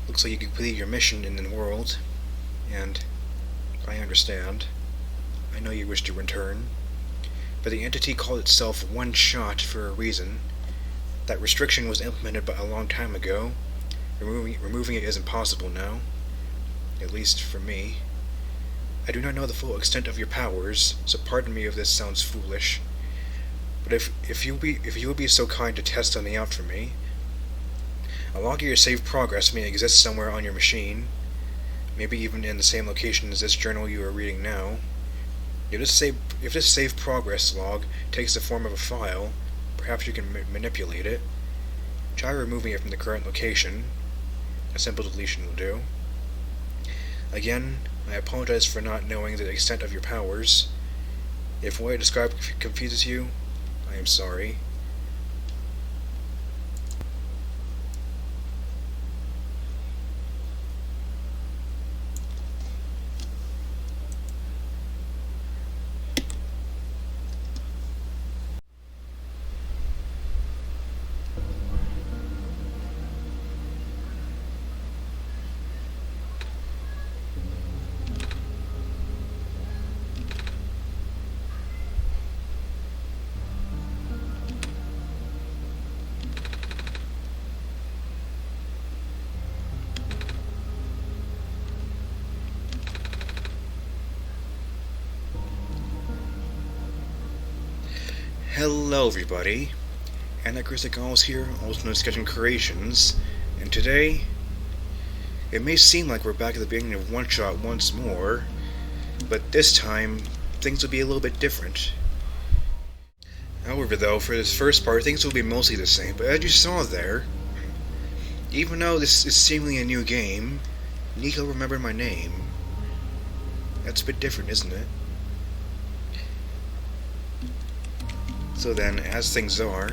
Looks like you completed your mission in the world, and I understand. I know you wish to return, but the entity called itself OneShot for a reason. That restriction was implemented a long time ago. Removing it isn't possible now, at least for me. I do not know the full extent of your powers, so pardon me if this sounds foolish. But if you would be so kind to test something out for me, a log of your saved progress may exist somewhere on your machine, maybe even in the same location as this journal you are reading now. If this saved progress log takes the form of a file, perhaps you can manipulate it. Try removing it from the current location. A simple deletion will do. Again, I apologize for not knowing the extent of your powers. If what I described confuses you, I am sorry. Hello everybody, ALLOS here, also known as Sketching Creations, and today, it may seem like we're back at the beginning of OneShot once more, but this time, things will be a little bit different. However though, for this first part, things will be mostly the same, but as you saw there, even though this is seemingly a new game, Nico remembered my name. That's a bit different, isn't it? So then, as things are,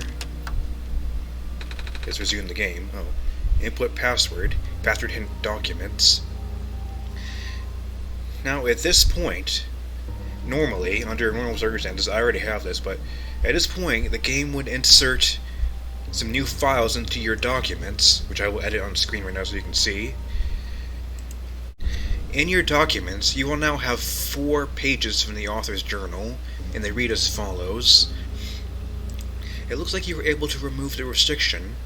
let's resume the game. Input password hint documents. Now, at this point, normally, under normal circumstances, I already have this, but at this point, the game would insert some new files into your documents, which I will edit on screen right now so you can see. In your documents, you will now have 4 pages from the author's journal, and they read as follows. It looks like you were able to remove the restriction.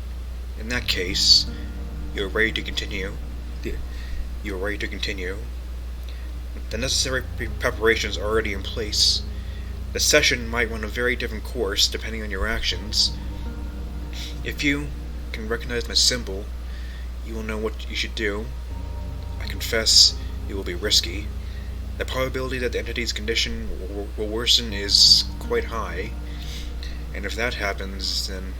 In that case, you're ready to continue. The necessary preparations are already in place. The session might run a very different course depending on your actions. If you can recognize my symbol, you will know what you should do. I confess, it will be risky. The probability that the entity's condition will worsen is quite high. And if that happens, then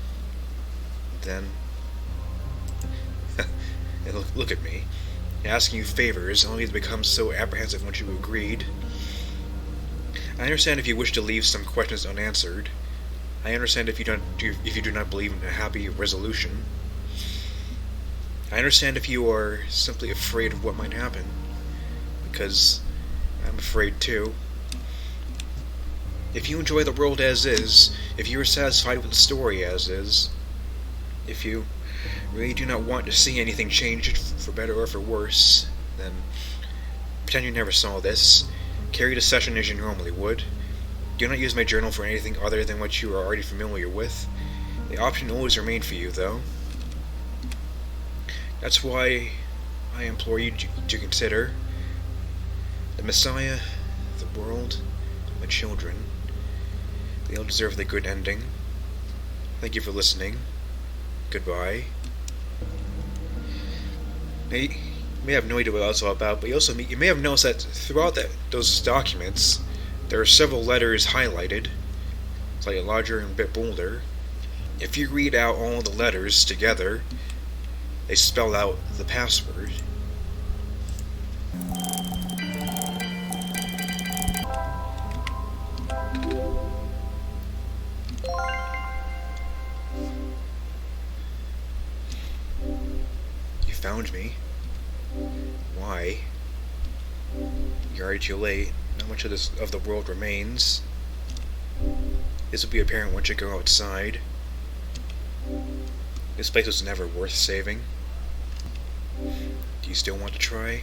look at me, asking you favors only to become so apprehensive once you agreed. I understand if you wish to leave some questions unanswered. I understand if you do not believe in a happy resolution. I understand if you are simply afraid of what might happen, because I'm afraid too. If you enjoy the world as is, if you are satisfied with the story as is, if you really do not want to see anything change for better or for worse, then pretend you never saw this. Carry the session as you normally would. Do not use my journal for anything other than what you are already familiar with. The option always remains for you, though. That's why I implore you to consider the Messiah, the world, my children. They all deserve the good ending. Thank you for listening. Goodbye. You may have no idea what that's all about, but you may have noticed that throughout those documents, there are several letters highlighted, slightly larger and a bit bolder. If you read out all the letters together, they spell out the password. You found me. Why? You're already too late. Not much of the world remains. This will be apparent once you go outside. This place was never worth saving. Do you still want to try?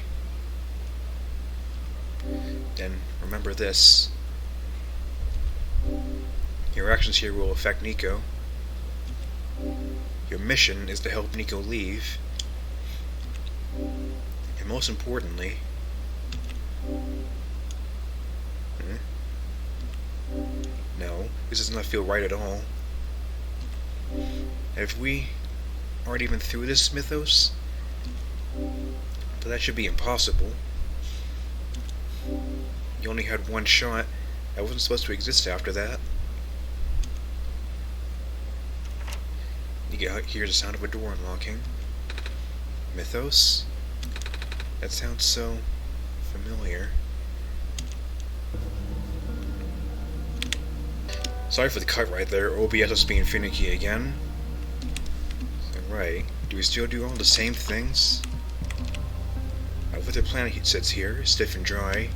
Then remember this. Your actions here will affect Nico. Your mission is to help Nico leave. And most importantly... No, this does not feel right at all. Have we aren't even through this Mythos? But that should be impossible. You only had one shot. I wasn't supposed to exist after that. You hear the sound of a door unlocking. Mythos? That sounds so familiar. Sorry for the cut right there. OBS was being finicky again. Right. Do we still do all the same things? With the planet sits here, stiff and dry.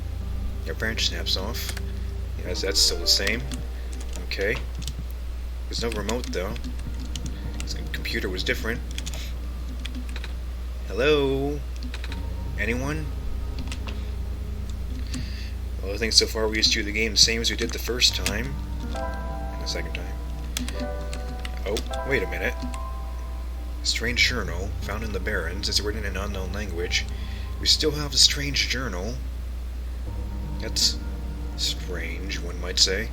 Your branch snaps off. Yes, that's still the same. Okay. There's no remote though. The computer was different. Hello? Anyone? Well, I think so far we used to do the game the same as we did the first time. And the second time. Oh, wait a minute. Strange journal, found in the Barrens, is written in an unknown language. We still have the strange journal. That's strange, one might say.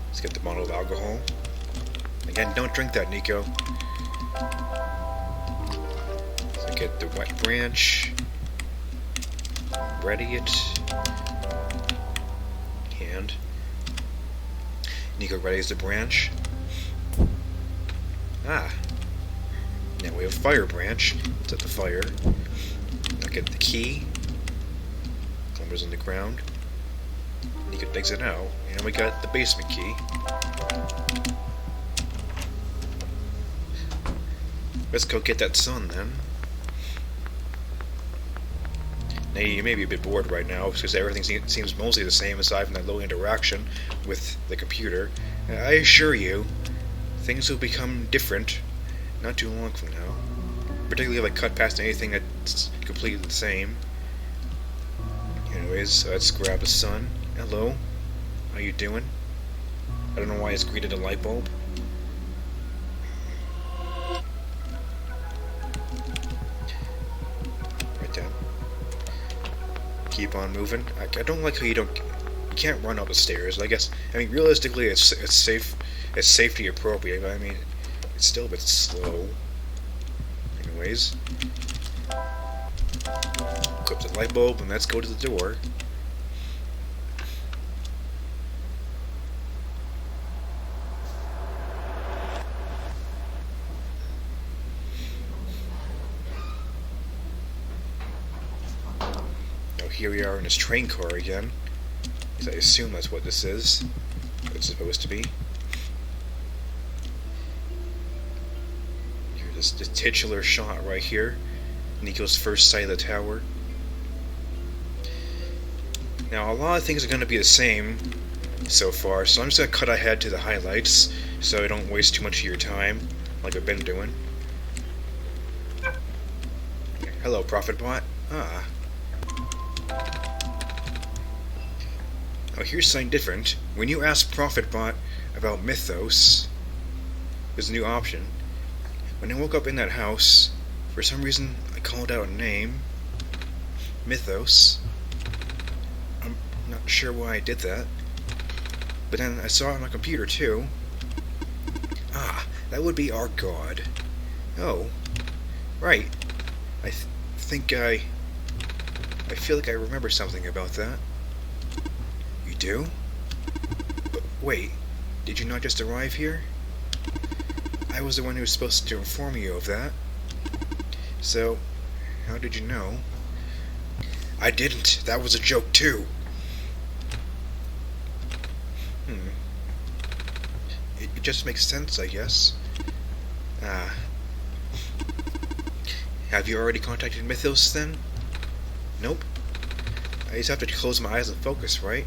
Let's get the bottle of alcohol. Again, don't drink that, Nico. So get the wet branch. Ready it. And Nico readies the branch. Ah. Now we have a fire branch. Set the fire. Now get the key. Climbers on the ground. Nico digs it out. And we got the basement key. Let's go get that sun then. Now you may be a bit bored right now because everything seems mostly the same aside from that little interaction with the computer. I assure you, things will become different not too long from now. Particularly if I cut past anything that's completely the same. Anyways, let's grab the sun. Hello. How you doing? I don't know why it's greeted a light bulb. Right down. Keep on moving. I don't like how you can't run up the stairs. I guess, I mean, realistically it's safe. It's safety appropriate, but I mean, it's still a bit slow. Anyways, equip the light bulb and let's go to the door. Now here we are in this train car again. I assume that's what this is. What it's supposed to be. Here's this titular shot right here. Nico's first sight of the tower. Now a lot of things are going to be the same so far, so I'm just going to cut ahead to the highlights so I don't waste too much of your time like I've been doing. Hello, ProfitBot. Ah. Now here's something different. When you ask ProfitBot about Mythos, there's a new option. When I woke up in that house, for some reason I called out a name, Mythos. I'm not sure why I did that. But then I saw it on my computer too. Ah, that would be our god. Oh, right. I feel like I remember something about that. You do? But wait, did you not just arrive here? I was the one who was supposed to inform you of that. So, how did you know? I didn't. That was a joke too. It just makes sense, I guess. Ah. Have you already contacted Mythos then? Nope. I just have to close my eyes and focus, right?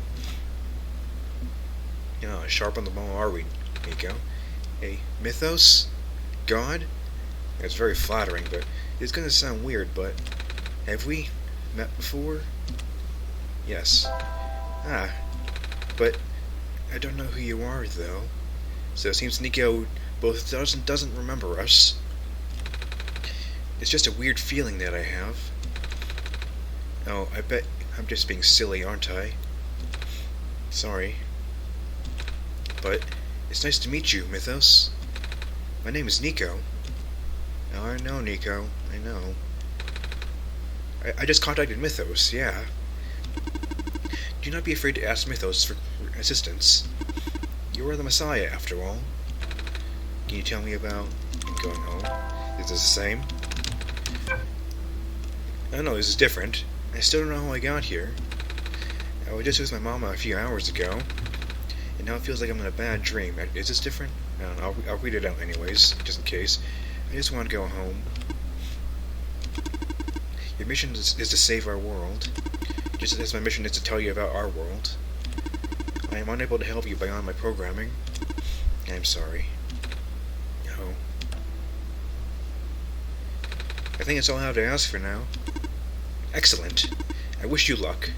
Yeah, sharp on the ball are we, Nico? Hey, Mythos? God? It's very flattering, but it's gonna sound weird, but have we met before? Yes. Ah, but I don't know who you are, though. So it seems Nico both doesn't remember us. It's just a weird feeling that I have. Oh, I bet I'm just being silly, aren't I? Sorry. But it's nice to meet you, Mythos. My name is Nico. Oh, I know, Nico. I know. I just contacted Mythos, yeah. Do not be afraid to ask Mythos for assistance. You are the Messiah, after all. Can you tell me about going home? Is this the same? Oh no, this is different. I still don't know how I got here. I was just with my mama a few hours ago, and now it feels like I'm in a bad dream. Is this different? I don't know, I'll read it out anyways, just in case. I just want to go home. Your mission is to save our world, just as my mission is to tell you about our world. I am unable to help you beyond my programming. I'm sorry. No. I think that's all I have to ask for now. Excellent. I wish you luck.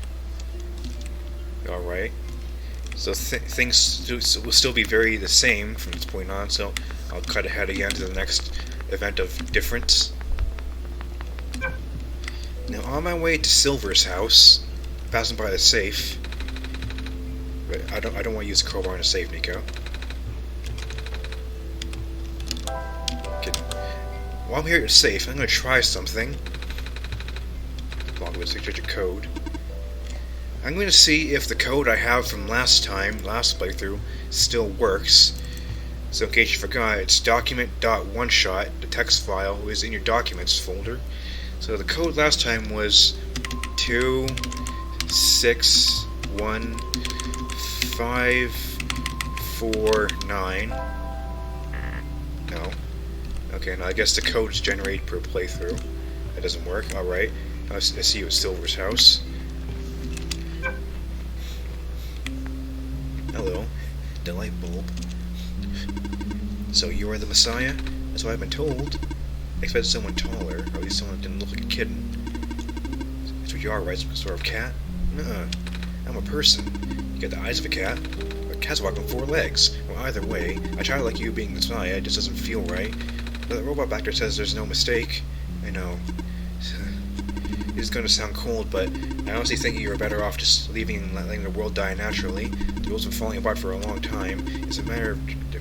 Alright. So things will still be very the same from this point on, so I'll cut ahead again to the next event of difference. Now on my way to Silver's house, passing by the safe. But I don't want to use a crowbar in a safe, Nico. Okay. While I'm here at the safe, I'm gonna try something. Along with 6-digit code. I'm going to see if the code I have from last playthrough, still works. So in case you forgot, it's document.oneshot. The text file is in your documents folder. So the code last time was 261549. No. Okay, now I guess the code is generated per playthrough. That doesn't work. Alright. I see you at Silver's house. Hello. The light bulb. So you are the Messiah? That's what I've been told. I expected someone taller, or at least someone that didn't look like a kitten. That's what you are, right? Some sort of cat? Nuh-uh. I'm a person. You got the eyes of a cat. A cat's walking on 4 legs. Well, either way, I try to like you being the Messiah. It just doesn't feel right. But the robot back there says there's no mistake. I know. It's going to sound cold, but I honestly think you're better off just leaving and letting the world die naturally. The world's been falling apart for a long time. It's a matter of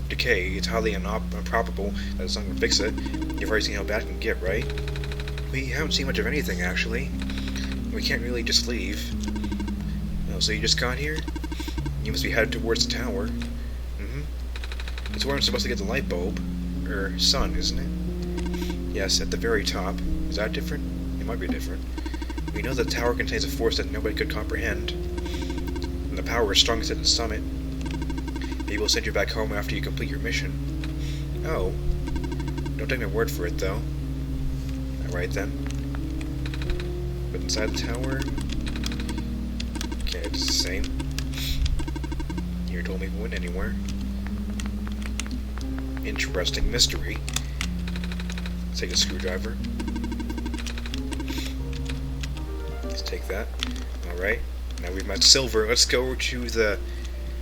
decay. It's highly improbable that it's not going to fix it. You've already seen how bad it can get, right? We haven't seen much of anything, actually. We can't really just leave. Oh, so you just got here? You must be headed towards the tower. It's where I'm supposed to get the light bulb. Or sun, isn't it? Yes, at the very top. Is that different? It might be different. We know that the tower contains a force that nobody could comprehend, and the power is strongest at the summit. Maybe we'll send you back home after you complete your mission. Oh. Don't take my word for it, though. Alright then. But inside the tower... Okay, it's the same. You told me we went anywhere. Interesting mystery. Let's take a screwdriver. Take that. Alright. Now we've met Silver. Let's go to the...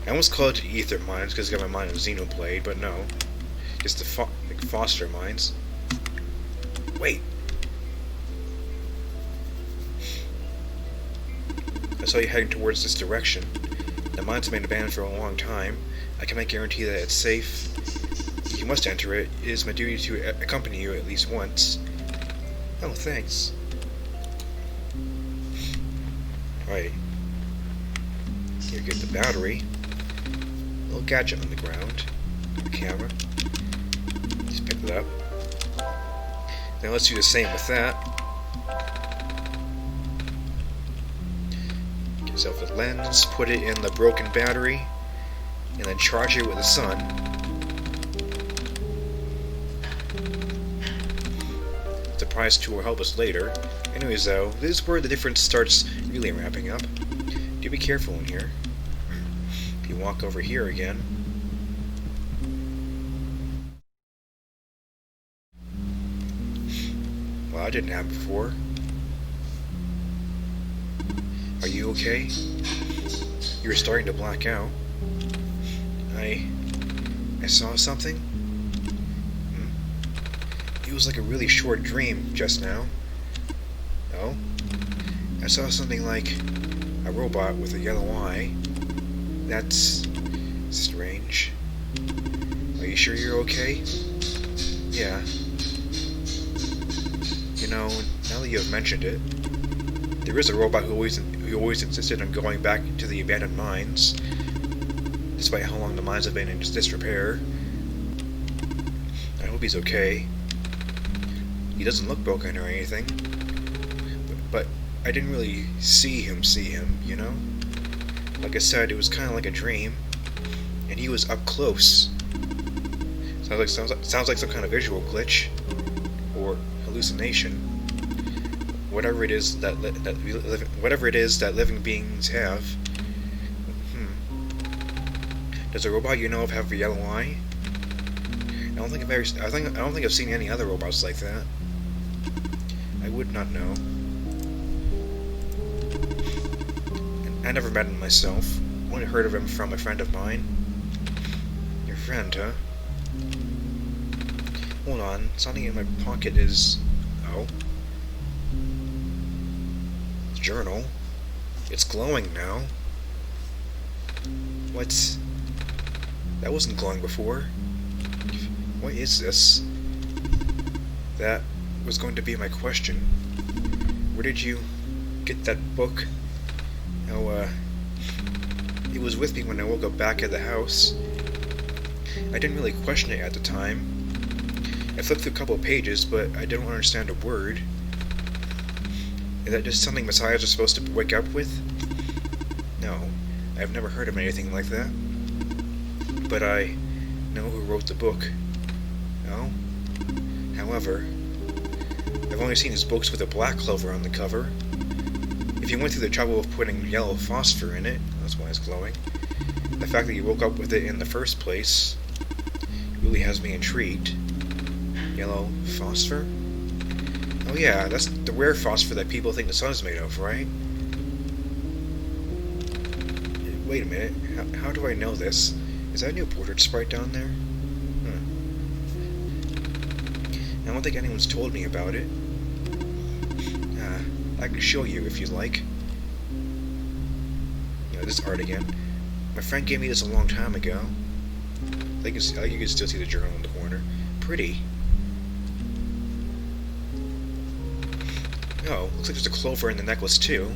I almost call it the Ether Mines because I got my mind on Xenoblade, but no. Just the Foster Mines. Wait! I saw you heading towards this direction. The mines have been abandoned for a long time. I cannot guarantee that it's safe. You must enter it. It is my duty to accompany you at least once. Oh, thanks. Right. Here, get the battery. A little gadget on the ground. A camera. Just pick it up. Now let's do the same with that. Get yourself a lens, put it in the broken battery, and then charge it with the sun. The prize tool will help us later. Anyways though, this is where the difference starts really ramping up. Do be careful in here. If you walk over here again... Well, that didn't happen before. Are you okay? You were starting to black out. I saw something? It was like a really short dream just now. Oh? I saw something like a robot with a yellow eye. That's strange. Are you sure you're okay? Yeah. You know, now that you have mentioned it, there is a robot who always insisted on going back to the abandoned mines, despite how long the mines have been in disrepair. I hope he's okay. He doesn't look broken or anything, but I didn't really see him, you know? Like I said, it was kind of like a dream, and he was up close. Sounds like some kind of visual glitch, or hallucination. Whatever it is that living beings have. Does a robot you know of have a yellow eye? I don't think I've seen any other robots like that. I would not know. I never met him myself. Only heard of him from a friend of mine. Your friend, huh? Hold on. Something in my pocket is... Oh. Journal. It's glowing now. What? That wasn't glowing before. What is this? That was going to be my question. Where did you get that book? Oh, it was with me when I woke up back at the house. I didn't really question it at the time. I flipped through a couple of pages, but I didn't understand a word. Is that just something messiahs are supposed to wake up with? No, I've never heard of anything like that. But I know who wrote the book. Oh? However, I've only seen his books with a black clover on the cover. If you went through the trouble of putting yellow phosphor in it, that's why it's glowing, the fact that you woke up with it in the first place really has me intrigued. Yellow phosphor? Oh yeah, that's the rare phosphor that people think the sun is made of, right? Wait a minute, how do I know this? Is that a new portrait sprite down there? I don't think anyone's told me about it. I can show you if you'd like. You know, this art again. My friend gave me this a long time ago. I think you can still see the journal in the corner. Pretty. Oh, looks like there's a clover in the necklace too.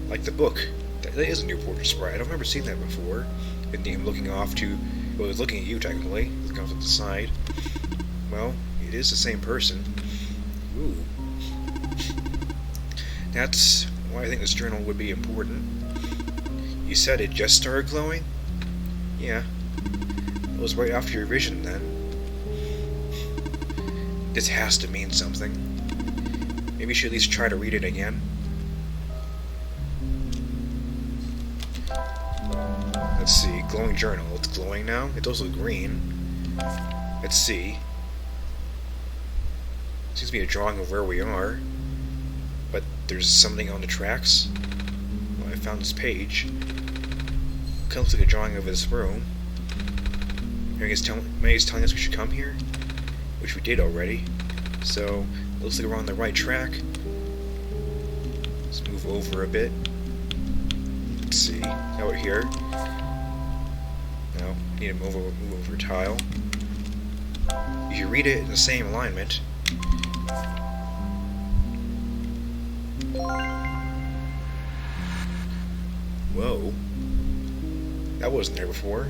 Like the book. That is a new portrait sprite. I don't remember seeing that before. And him looking off to... Well, he's looking at you technically. Looking off to the side. Well, it is the same person. Ooh. That's why I think this journal would be important. You said it just started glowing? Yeah. It was right after your vision then. This has to mean something. Maybe you should at least try to read it again. Let's see, glowing journal. It's glowing now? It's also green. Let's see. Seems to be a drawing of where we are. But there's something on the tracks. Well, I found this page. It looks like a drawing of this room. Maybe he's telling us we should come here? Which we did already. So, it looks like we're on the right track. Let's move over a bit. Let's see. Now we're here. No, need to move over tile. You can read it in the same alignment. Whoa. That wasn't there before.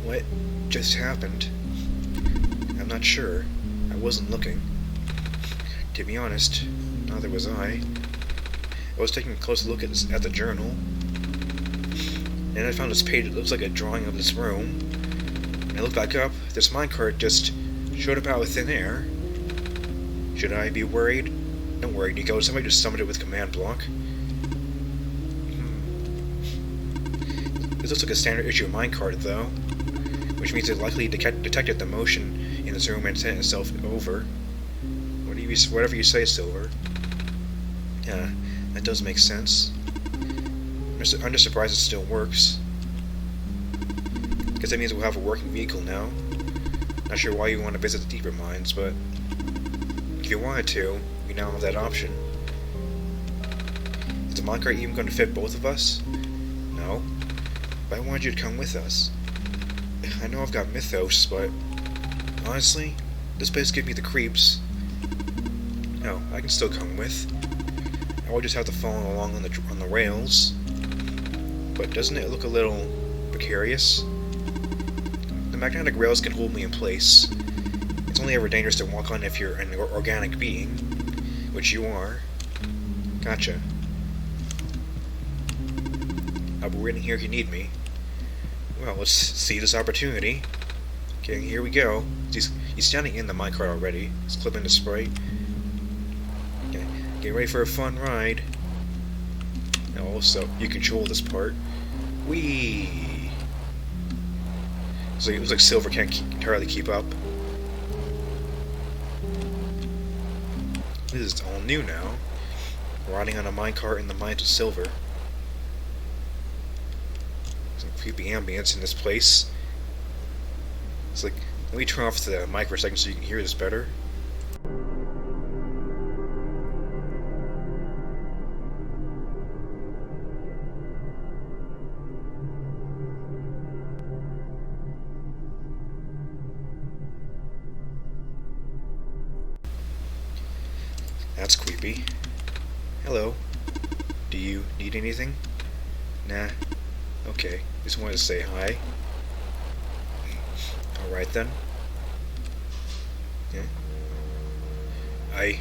What just happened? I'm not sure. I wasn't looking. To be honest, neither was I. I was taking a close look at the journal. And I found this page that looks like a drawing of this room. And I looked back up, this minecart just showed up out of thin air. Should I be worried? Don't worry, Nico. Somebody just summoned it with command block. This looks like a standard issue minecart, though. Which means it likely detected the motion in this room and sent itself over. Whatever you say, Silver. Yeah, that does make sense. I'm just surprised it still works. Because that means we'll have a working vehicle now. Not sure why you want to visit the deeper mines, but if you wanted to, we now have that option. Is the minecart even going to fit both of us? No. But I wanted you to come with us. I know I've got Mythos, but honestly, this place gives me the creeps. No, I can still come with. I will just have to follow along on the rails. But doesn't it look a little precarious? The magnetic rails can hold me in place. It's only ever dangerous to walk on if you're an organic being, which you are. Gotcha. I'll be waiting here if you need me. Well, let's see this opportunity. Okay, here we go. He's standing in the minecart already. He's clipping the spray. Okay, get ready for a fun ride. And also, you control this part. Whee! So it looks like Silver can't entirely keep up. This is all new now. Riding on a minecart in the mines of Silver. Some creepy ambience in this place. It's like, let me turn off the mic for a second so you can hear this better. That's creepy. Hello. Do you need anything? Nah. Okay. Just wanted to say hi. Alright then. Yeah. I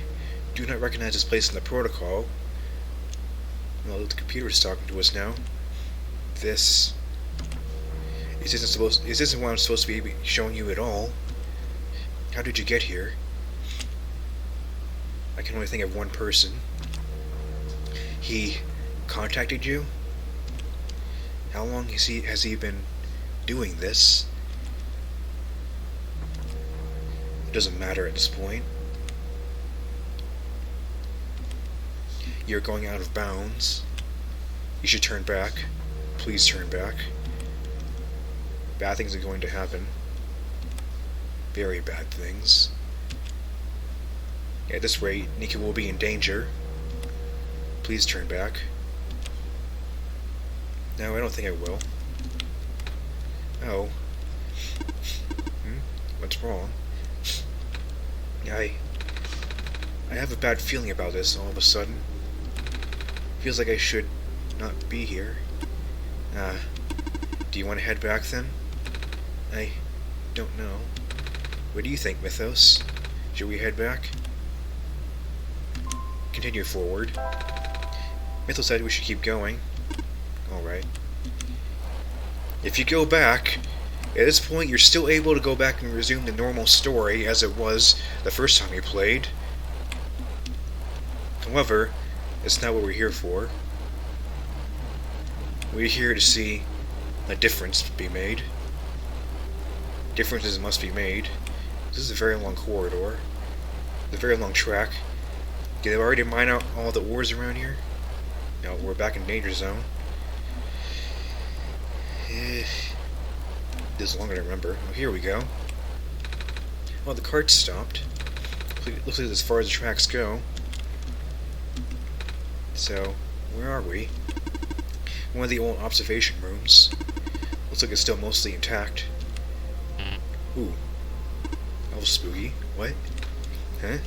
do not recognize this place in the protocol. Well, the computer is talking to us now. This isn't what I'm supposed to be showing you at all. How did you get here? I can only think of one person. He contacted you? How long has he been doing this? It doesn't matter at this point. You're going out of bounds. You should turn back. Please turn back. Bad things are going to happen. Very bad things. At this rate, Nico will be in danger. Please turn back. No, I don't think I will. Oh. What's wrong? I have a bad feeling about this all of a sudden. Feels like I should not be here. Do you want to head back then? I don't know. What do you think, Mythos? Should we head back? Continue forward. Mythos said we should keep going. Alright. If you go back, at this point you're still able to go back and resume the normal story as it was the first time you played. However, it's not what we're here for. We're here to see a difference be made. Differences must be made. This is a very long corridor. It's a very long track. Did they already mine out all the ores around here? No, we're back in danger zone. This is longer than I remember. Oh, here we go. Well, the cart stopped. Looks like as far as the tracks go. So, where are we? One of the old observation rooms. Looks like it's still mostly intact. Ooh. That was spooky. What? Huh?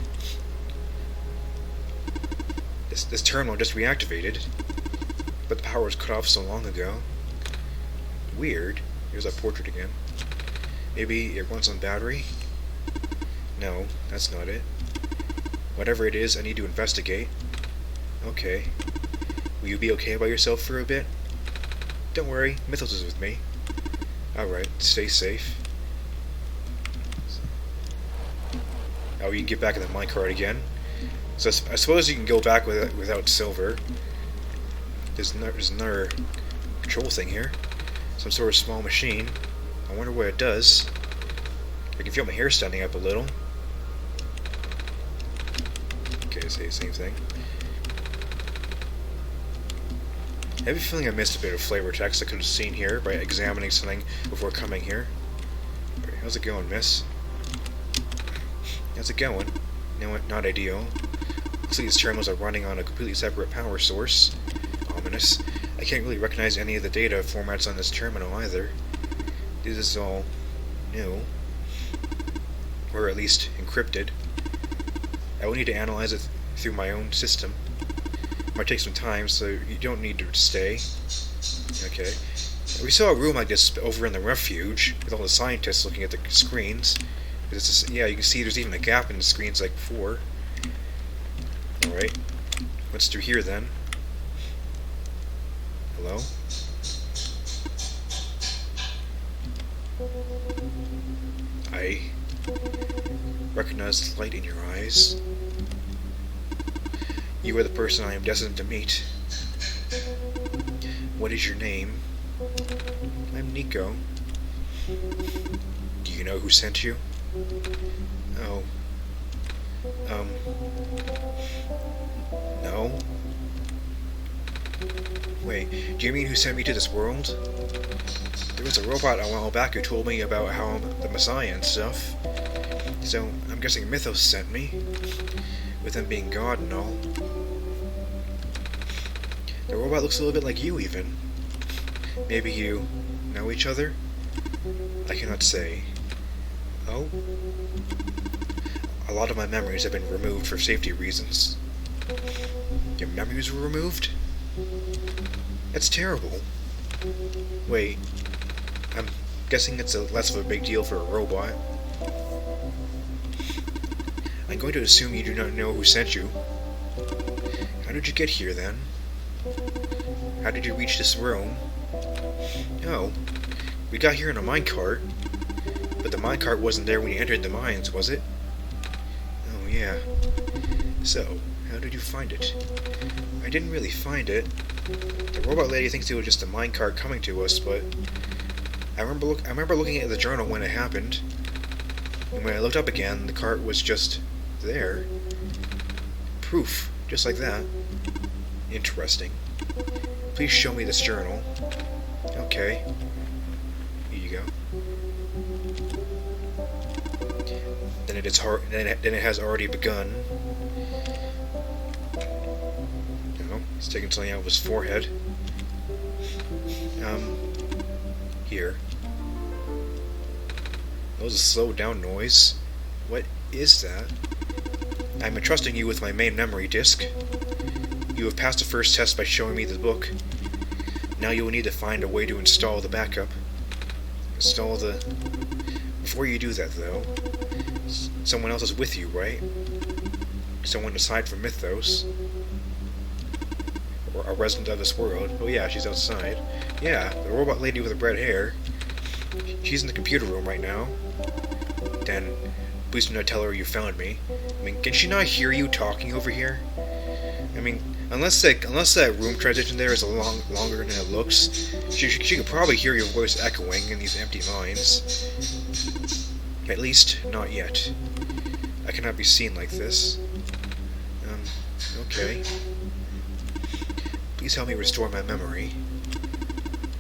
This terminal just reactivated, but the power was cut off so long ago. Weird. Here's our portrait again. Maybe it runs on battery? No, that's not it. Whatever it is, I need to investigate. Okay. Will you be okay by yourself for a bit? Don't worry, Mythos is with me. Alright, stay safe. Oh, you can get back in the minecart again. So I suppose you can go back without Silver. There's another control thing here. Some sort of small machine. I wonder what it does. I can feel my hair standing up a little. to say the same thing. I have a feeling I missed a bit of flavor text I could have seen here by examining something before coming here. Alright, how's it going, miss? How's it going? No, not ideal. Looks like these terminals are running on a completely separate power source. Ominous. I can't really recognize any of the data formats on this terminal either. This is all new. Or at least encrypted. I will need to analyze it through my own system. It might take some time, so you don't need to stay. Okay. We saw a room like this over in the refuge, with all the scientists looking at the screens. Yeah, you can see there's even a gap in the screens like before. Alright. What's through here then? Hello? I recognize the light in your eyes. You are the person I am destined to meet. What is your name? I'm Nico. Do you know who sent you? Oh. No? Wait, do you mean who sent me to this world? There was a robot a while back who told me about how I'm the Messiah and stuff. So, I'm guessing Mythos sent me. With him being God and all. The robot looks a little bit like you, even. Maybe you know each other? I cannot say. Oh? A lot of my memories have been removed for safety reasons. Your memories were removed? That's terrible. Wait. I'm guessing it's less of a big deal for a robot. I'm going to assume you do not know who sent you. How did you get here, then? How did you reach this room? Oh, we got here in a minecart. But the minecart wasn't there when you entered the mines, was it? Oh, yeah. So, how did you find it? I didn't really find it. The robot lady thinks it was just a minecart coming to us, but I remember looking at the journal when it happened. And when I looked up again, the cart was just there. Proof, just like that. Interesting. Please show me this journal. Okay. Here you go. Then it has already begun. No, he's taking something out of his forehead. Here. That was a slowed down noise. What is that? I'm entrusting you with my main memory disk. You have passed the first test by showing me the book. Now you will need to find a way to install the backup. Before you do that, though, someone else is with you, right? Someone aside from Mythos. Or a resident of this world. Oh yeah, she's outside. Yeah, the robot lady with the red hair. She's in the computer room right now. Then, please do not tell her you found me. I mean, can she not hear you talking over here? I mean, unless that room transition there is longer than it looks, she could probably hear your voice echoing in these empty mines. At least, not yet. I cannot be seen like this. Okay. Please help me restore my memory.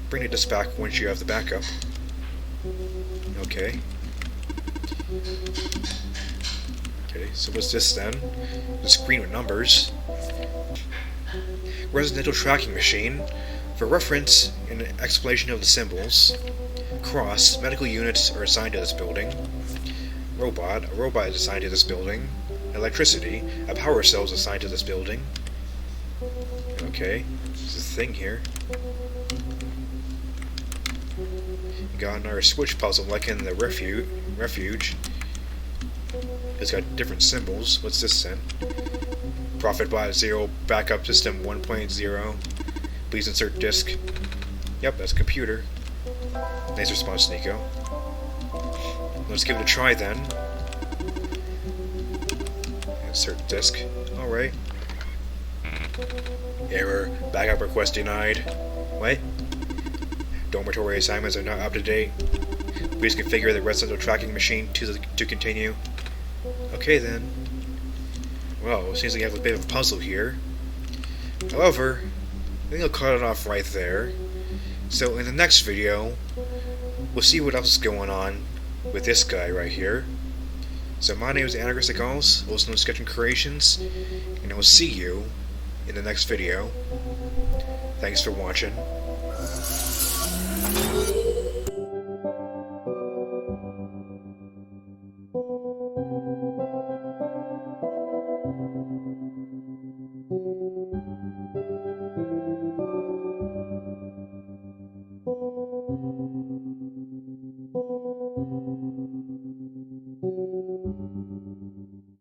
Bring the disk back once you have the backup. Okay. Okay, so what's this then? The screen with numbers. Residential tracking machine. For reference, an explanation of the symbols. Cross, medical units are assigned to this building. Robot, a robot is assigned to this building. Electricity, a power cell is assigned to this building. Okay, there's a thing here. Got another switch puzzle like in the refuge. It's got different symbols. What's this then? Profit by 0, backup system 1.0. Please insert disk. Yep, that's a computer. Nice response, Nico. Let's give it a try then. Insert disk. Alright. Error. Backup request denied. What? Dormitory assignments are not up to date. Please configure the residential tracking machine to continue. Okay then. Well, it seems like you have a bit of a puzzle here. However, I think I'll cut it off right there. So in the next video, we'll see what else is going on with this guy right here. So my name is ALLOS, also known as Sketching Creations, and I will see you in the next video. Thanks for watching.